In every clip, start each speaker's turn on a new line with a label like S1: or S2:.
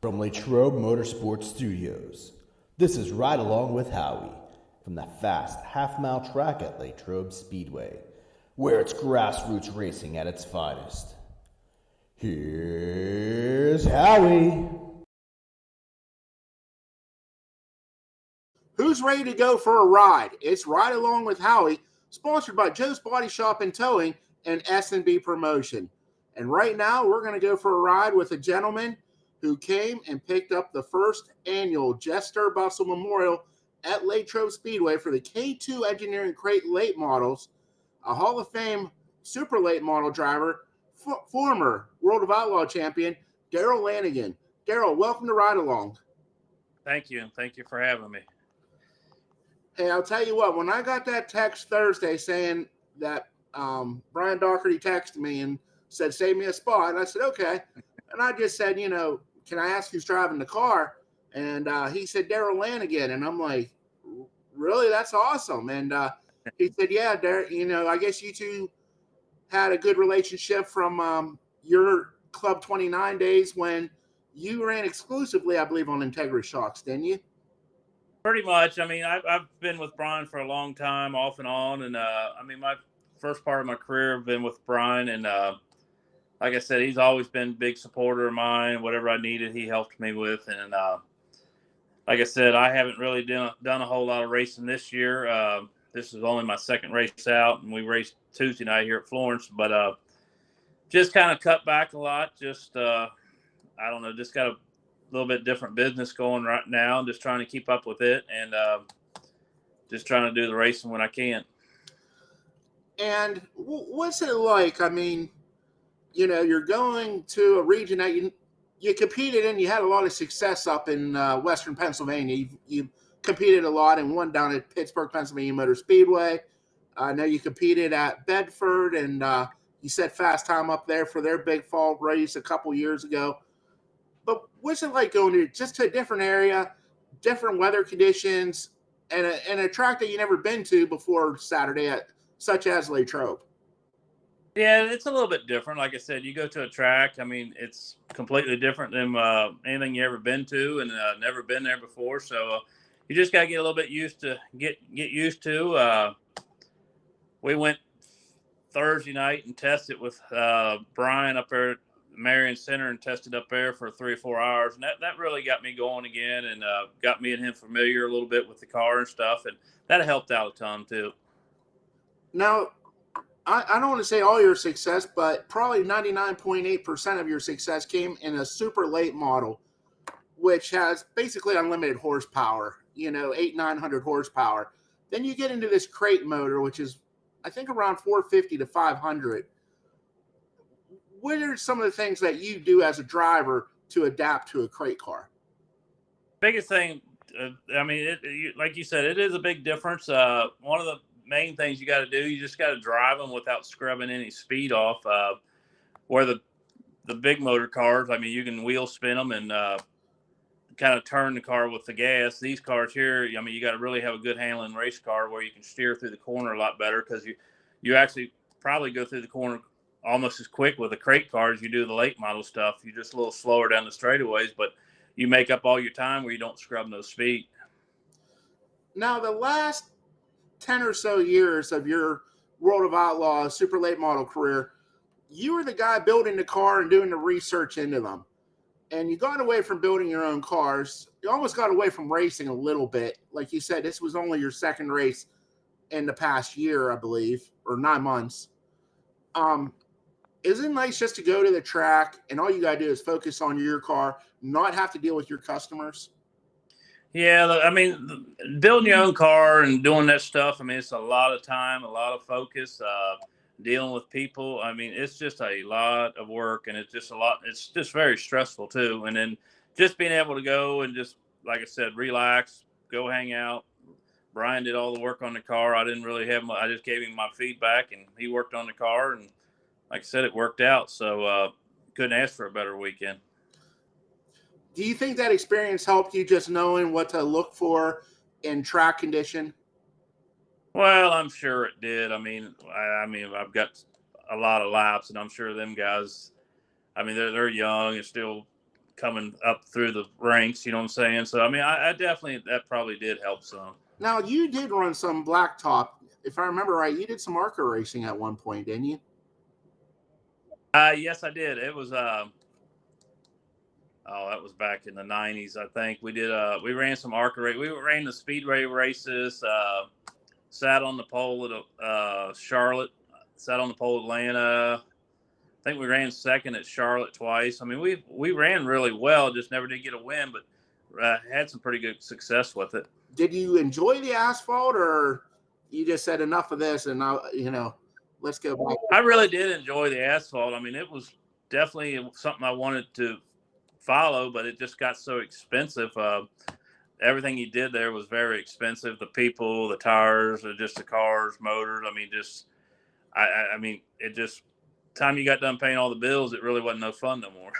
S1: From Latrobe Motorsports Studios, this is Ride Along with Howie from the fast half-mile track at Latrobe Speedway, where it's grassroots racing at its finest. Here's Howie.
S2: Who's ready to go for a ride? It's Ride Along with Howie, sponsored by Joe's Body Shop and Towing and S&B Promotion. And right now, we're going to go for a ride with a gentleman who came and picked up the first annual Jesse Sterbutzel Memorial at Latrobe Speedway for the K2 Engineering Crate Late Models, a Hall of Fame Super Late Model driver, former World of Outlaw champion, Darrell Lanigan. Darrell, welcome to Ride Along.
S3: Thank you, and thank you for having me.
S2: Hey, I'll tell you what, when I got that text Thursday saying that Brian Doherty texted me and said, save me a spot, and I said, okay. And I just said, can I ask who's driving the car? And he said, Darrell Lanigan. And I'm like, really? That's awesome. And he said, yeah, I guess you two had a good relationship from your Club 29 days when you ran exclusively, I believe, on Integra shocks, didn't you?
S3: Pretty much. I mean, I've been with Brian for a long time, off and on. And, my first part of my career, I've been with Brian. And like I said, he's always been a big supporter of mine. Whatever I needed, he helped me with. And like I said, I haven't really done a whole lot of racing this year. This is only my second race out, and we raced Tuesday night here at Florence. But just kind of cut back a lot. Just, I don't know, just got a little bit different business going right now, and just trying to keep up with it, and just trying to do the racing when I can.
S2: And what's it like? I mean, you're going to a region that you competed in. You had a lot of success up in Western Pennsylvania. You competed a lot and won down at Pittsburgh, Pennsylvania Motor Speedway. I know you competed at Bedford, and you set fast time up there for their big fall race a couple years ago. But what's it like going to a different area, different weather conditions, and a track that you never been to before Saturday, such as Latrobe?
S3: Yeah, it's a little bit different. Like I said, you go to a track. I mean, it's completely different than anything you ever been to, and never been there before. So you just got to get a little bit used to get used to. We went Thursday night and tested with Brian up there at Marion Center and tested up there for 3 or 4 hours. And that really got me going again, and got me and him familiar a little bit with the car and stuff. And that helped out a ton too.
S2: Now, I don't want to say all your success, but probably 99.8% of your success came in a super late model, which has basically unlimited horsepower, 900 horsepower. Then you get into this crate motor, which is, I think, around 450 to 500. What are some of the things that you do as a driver to adapt to a crate car?
S3: Biggest thing, like you said, it is a big difference. One of the main things you got to do, you just got to drive them without scrubbing any speed off. Where the big motor cars, I mean, you can wheel spin them and kind of turn the car with the gas. These cars here, I mean, you got to really have a good handling race car where you can steer through the corner a lot better, because you actually probably go through the corner almost as quick with a crate car as you do the late model stuff. You're just a little slower down the straightaways, but you make up all your time where you don't scrub no speed.
S2: Now, the last 10 or so years of your World of Outlaws super late model career, you were the guy building the car and doing the research into them. And you got away from building your own cars. You almost got away from racing a little bit. Like you said, this was only your second race in the past year, I believe, or 9 months. Isn't it nice just to go to the track and all you got to do is focus on your car, not have to deal with your customers?
S3: Yeah, I mean, building your own car and doing that stuff, I mean, it's a lot of time, a lot of focus, dealing with people. I mean, it's just a lot of work, and it's just very stressful too. And then just being able to go and just, like I said, relax, go hang out. Brian did all the work on the car. I didn't really I just gave him my feedback, and he worked on the car, and like I said, it worked out. So couldn't ask for a better weekend.
S2: Do you think that experience helped you just knowing what to look for in track condition?
S3: Well, I'm sure it did. I mean, I've got a lot of laps, and I'm sure them guys, I mean, they're young and still coming up through the ranks. You know what I'm saying? So I mean, I definitely, that probably did help some.
S2: Now, you did run some blacktop. If I remember right, you did some ARCA racing at one point, didn't you?
S3: Yes, I did. It was that was back in the 90s, I think. We did we ran some ARCA race. We ran the speedway races, sat on the pole at Charlotte, sat on the pole at Atlanta. I think we ran second at Charlotte twice. I mean, we ran really well, just never did get a win, but had some pretty good success with it.
S2: Did you enjoy the asphalt, or you just said enough of this and now, let's go back?
S3: I really did enjoy the asphalt. I mean, it was definitely something I wanted to follow, but it just got so expensive. Everything you did there was very expensive. The people, the tires, or just the cars, motors. I mean, I mean, it just, time you got done paying all the bills, it really wasn't no fun no more.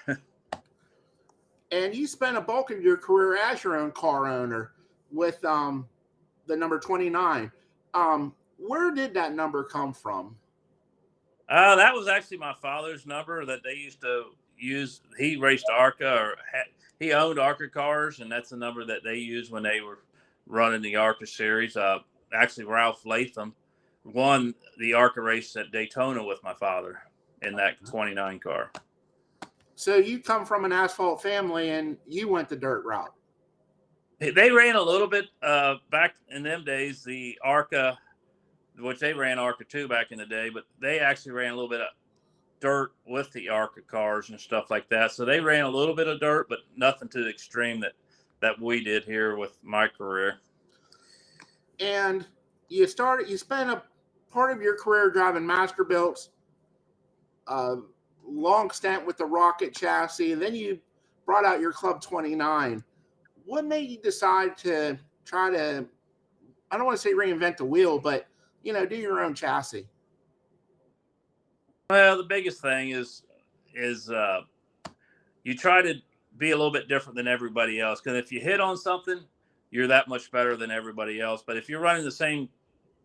S2: And you spent a bulk of your career as your own car owner with the number 29. Where did that number come from?
S3: That was actually my father's number that they used to use. He raced ARCA, he owned ARCA cars, and that's the number that they used when they were running the ARCA series. Actually, Ralph Latham won the ARCA race at Daytona with my father in that 29 car.
S2: So you come from an asphalt family and you went the dirt route.
S3: They ran a little bit back in them days, the ARCA, which they ran ARCA 2 back in the day, but they actually ran a little bit of dirt with the ARCA cars and stuff like that. So they ran a little bit of dirt, but nothing to the extreme that we did here with my career.
S2: And you spent a part of your career driving Masterbuilts, long stint with the Rocket chassis, and then you brought out your Club 29. What made you decide to try to, I don't want to say reinvent the wheel, but, do your own chassis?
S3: Well, the biggest thing is you try to be a little bit different than everybody else. Because if you hit on something, you're that much better than everybody else. But if you're running the same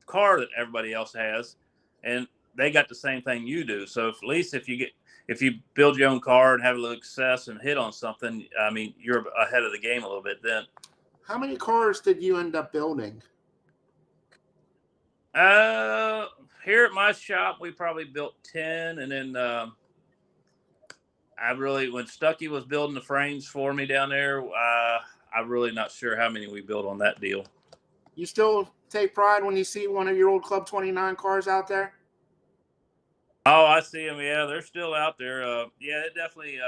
S3: car that everybody else has, and they got the same thing you do, so at least if you build your own car and have a little success and hit on something, I mean, you're ahead of the game a little bit then.
S2: How many cars did you end up building?
S3: Here at my shop, we probably built 10, and then when Stuckey was building the frames for me down there, I'm really not sure how many we built on that deal.
S2: You still take pride when you see one of your old Club 29 cars out there?
S3: Oh, I see them. Yeah, they're still out there. Yeah, it definitely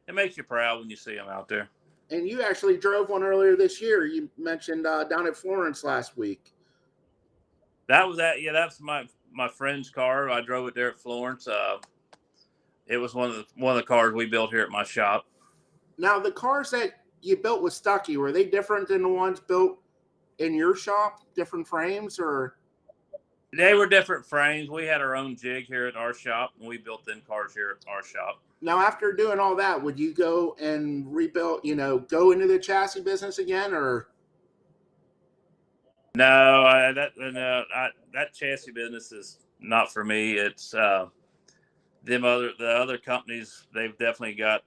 S3: it makes you proud when you see them out there.
S2: And you actually drove one earlier this year. You mentioned down at Florence last week.
S3: That's my friend's car. I drove it there at Florence. It was one of the cars we built here at my shop.
S2: Now, the cars that you built with Stuckey, were they different than the ones built in your shop? Different frames, or?
S3: They were different frames. We had our own jig here at our shop, and we built them cars here at our shop.
S2: Now, after doing all that, would you go and rebuild, go into the chassis business again, or?
S3: No, that chassis business is not for me. It's the other companies. They've definitely got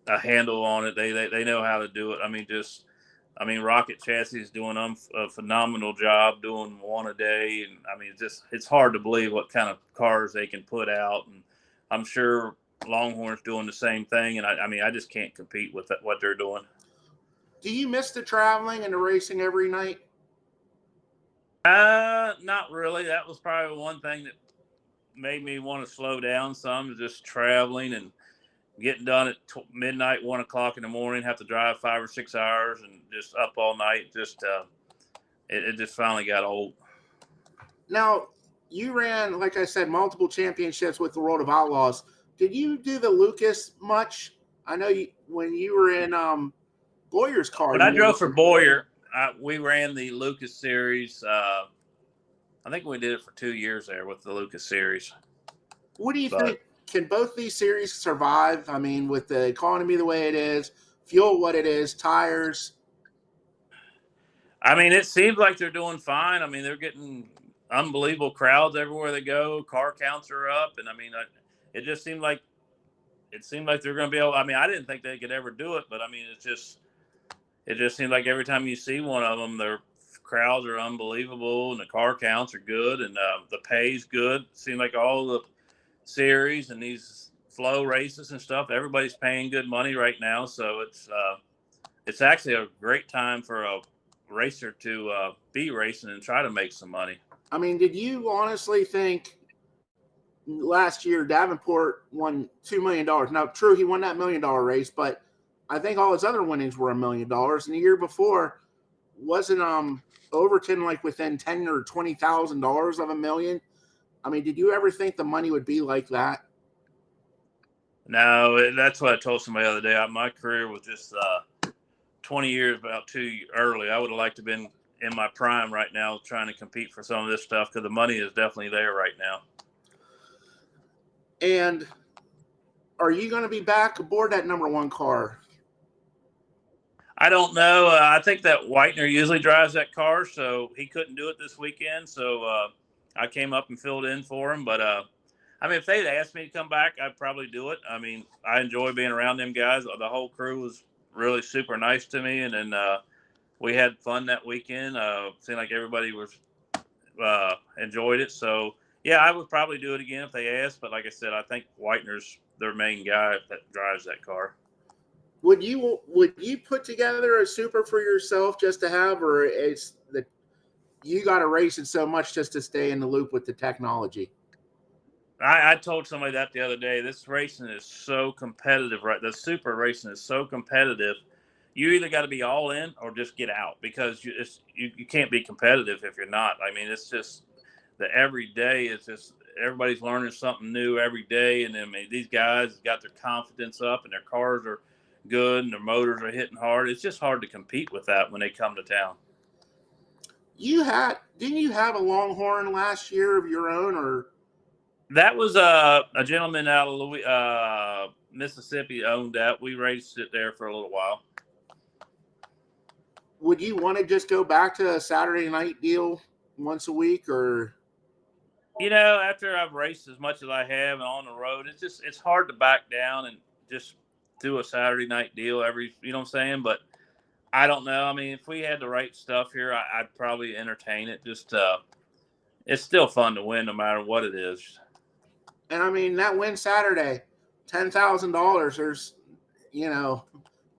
S3: a handle on it. They know how to do it. I mean, Rocket Chassis is doing a phenomenal job doing one a day, and I mean, it's hard to believe what kind of cars they can put out, and I'm sure Longhorn's doing the same thing. And I just can't compete with what they're doing.
S2: Do you miss the traveling and the racing every night?
S3: Not really. That was probably one thing that made me want to slow down some, just traveling and getting done at midnight, 1 o'clock in the morning, have to drive 5 or 6 hours and just up all night. It just finally got old.
S2: Now, you ran, like I said, multiple championships with the World of Outlaws. Did you do the Lucas much? I know when you were in Boyer's car.
S3: When I drove for Boyer, we ran the Lucas Series. I think we did it for 2 years there with the Lucas Series.
S2: What do you think? Can both these series survive? I mean, with the economy the way it is, fuel what it is, tires.
S3: I mean, it seems like they're doing fine. I mean, they're getting unbelievable crowds everywhere they go. Car counts are up. And I mean, it just seemed like it seemed like they're going to be able. I mean, I didn't think they could ever do it, but I mean, it just seemed like every time you see one of them, their crowds are unbelievable, and the car counts are good, and the pay's good. It seemed like all the series and these flow races and stuff, everybody's paying good money right now. So it's actually a great time for a racer to be racing and try to make some money.
S2: I mean, did you honestly think last year Davenport won $2 million? Now, true, he won that $1 million race, but I think all his other winnings were $1 million. And the year before, wasn't Overton like within $10,000 or $20,000 of $1 million? I mean, did you ever think the money would be like that?
S3: No, that's what I told somebody the other day. My career was just 20 years about too early. I would have liked to have been in my prime right now trying to compete for some of this stuff, because the money is definitely there right now.
S2: And are you going to be back aboard that number one car?
S3: I don't know. I think that Whitener usually drives that car, so he couldn't do it this weekend. So I came up and filled in for him. But, I mean, if they'd asked me to come back, I'd probably do it. I mean, I enjoy being around them guys. The whole crew was really super nice to me. And then we had fun that weekend. Seemed like everybody was enjoyed it. So, yeah, I would probably do it again if they asked. But like I said, I think Whitener's their main guy that drives that car.
S2: Would you put together a super for yourself just to have, or is that you got to race it so much just to stay in the loop with the technology?
S3: I told somebody that the other day. This racing is so competitive, right? The super racing is so competitive. You either got to be all in or just get out, because you can't be competitive if you're not. I mean, it's just the every day. It's just everybody's learning something new every day, and then, I mean, these guys got their confidence up, and their cars are good, and their motors are hitting hard. It's just hard to compete with that when they come to town.
S2: Didn't you have a Longhorn last year of your own, or?
S3: That was a gentleman out of Mississippi owned that. We raced it there for a little while.
S2: Would you want to just go back to a Saturday night deal once a week, or?
S3: You know, after I've raced as much as I have and on the road, it's hard to back down and just do a Saturday night deal you know what I'm saying? But I don't know. I mean, if we had the right stuff here, I'd probably entertain it. Just it's still fun to win no matter what it is.
S2: And I mean, that win Saturday, $10,000. There's,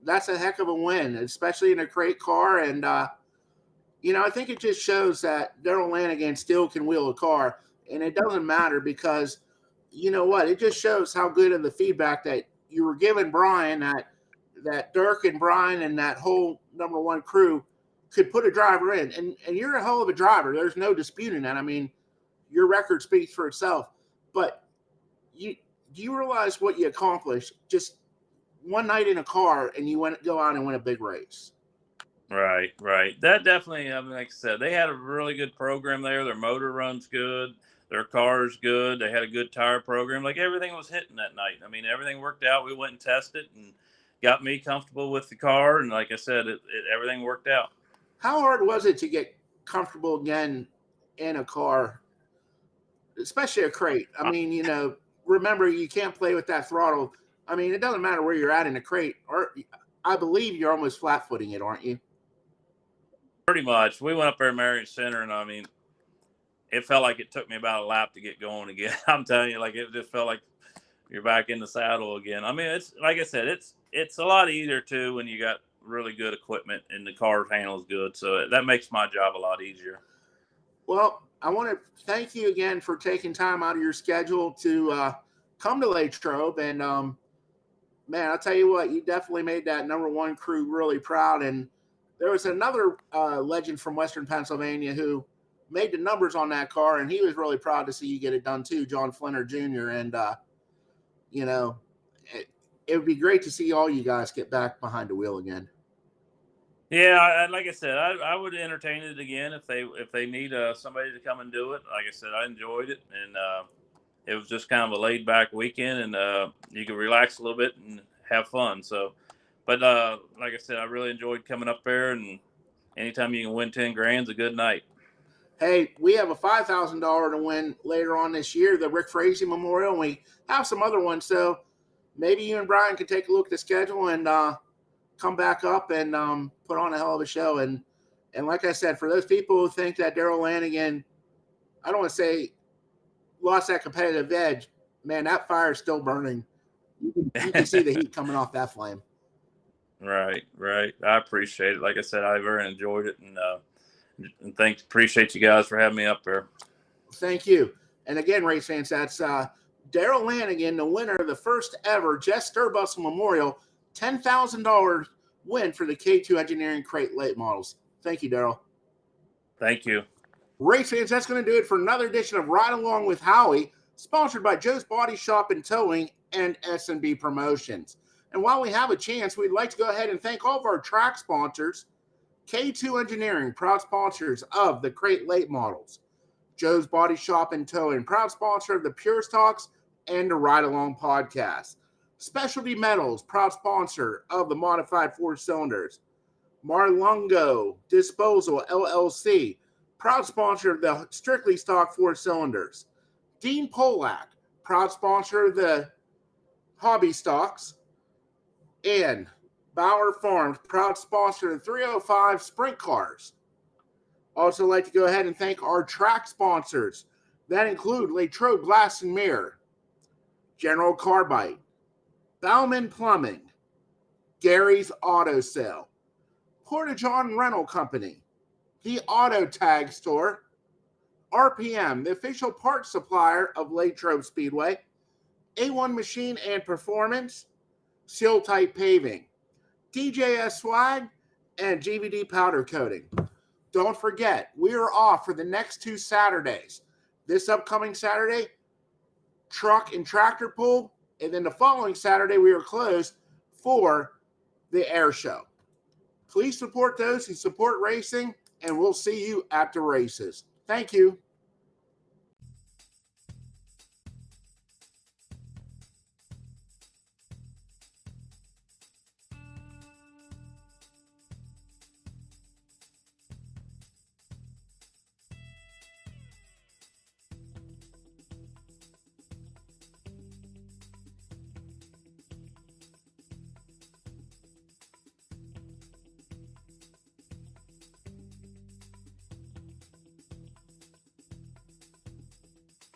S2: that's a heck of a win, especially in a crate car. And I think it just shows that Darrell Lanigan still can wheel a car, and it doesn't matter, because you know what? It just shows how good of the feedback that you were giving Brian, that Dirk and Brian and that whole number one crew could put a driver in. And you're a hell of a driver. There's no disputing that. I mean, your record speaks for itself. But do you realize what you accomplished just one night in a car, and you go out and win a big race?
S3: Right. That definitely, I mean, like I said, they had a really good program there. Their motor runs good. Their car's good. They had a good tire program. Like, everything was hitting that night. I mean, everything worked out. We went and tested and got me comfortable with the car. And like I said, everything worked out.
S2: How hard was it to get comfortable again in a car, especially a crate? I mean, remember, you can't play with that throttle. I mean, it doesn't matter where you're at in a crate, or I believe you're almost flat footing it, aren't you?
S3: Pretty much. We went up there at Marion Center, and I mean, it felt like it took me about a lap to get going again. I'm telling you, like, it just felt like you're back in the saddle again. I mean, it's like I said, it's a lot easier too when you got really good equipment and the car handles good. So that makes my job a lot easier.
S2: Well, I want to thank you again for taking time out of your schedule to come to Latrobe. And man, I'll tell you what, you definitely made that number one crew really proud. And there was another legend from Western Pennsylvania who made the numbers on that car, and he was really proud to see you get it done too, John Flinner Jr. And, it would be great to see all you guys get back behind the wheel again.
S3: Yeah, like I said, I would entertain it again if they need somebody to come and do it. Like I said, I enjoyed it, and it was just kind of a laid back weekend, and you could relax a little bit and have fun. So, but like I said, I really enjoyed coming up there, and anytime you can win 10 grand is a good night.
S2: Hey, we have a $5,000 to win later on this year, the Rick Frazee Memorial, and we have some other ones. So maybe you and Brian can take a look at the schedule and come back up and put on a hell of a show. And like I said, for those people who think that Darrell Lanigan, I don't want to say lost that competitive edge, man, that fire is still burning. You can see the heat coming off that flame.
S3: Right. I appreciate it. Like I said, I very enjoyed it, and appreciate you guys for having me up there.
S2: Thank you. And again, race fans, that's Darrell Lanigan, the winner of the first ever Jesse Sterbutzel Memorial $10,000 win for the K2 Engineering Crate Late Models. Thank you, Darrell.
S3: Thank you.
S2: Race fans, that's going to do it for another edition of Ride Along with Howie, sponsored by Joe's Body Shop and Towing and S&B Promotions. And while we have a chance, we'd like to go ahead and thank all of our track sponsors. K2 Engineering, proud sponsors of the Crate Late Models. Joe's Body Shop and Towing, proud sponsor of the Pure Talks and the Ride Along podcast. Specialty Metals, proud sponsor of the Modified 4-Cylinders. Marilungo Disposal LLC, proud sponsor of the Strictly Stock 4-Cylinders. Dean Pollock, proud sponsor of the Hobby Stocks. And Bauer Farms, proud sponsor of the 305 Sprint Cars. Also like to go ahead and thank our track sponsors. That include Latrobe Glass and Mirror, General Carbide, Bowman Plumbing, Garry's Auto Sale, Porta-John Rental Company, the Auto Tag Store, RPM, the official parts supplier of Latrobe Speedway, A1 Machine and Performance, Seal Tite Paving, DJS Swag, and GVD Powder Coating. Don't forget, we are off for the next 2 Saturdays. This upcoming Saturday, truck and tractor pull, and then the following Saturday, we are closed for the air show. Please support those who support racing, and we'll see you at the races. Thank you.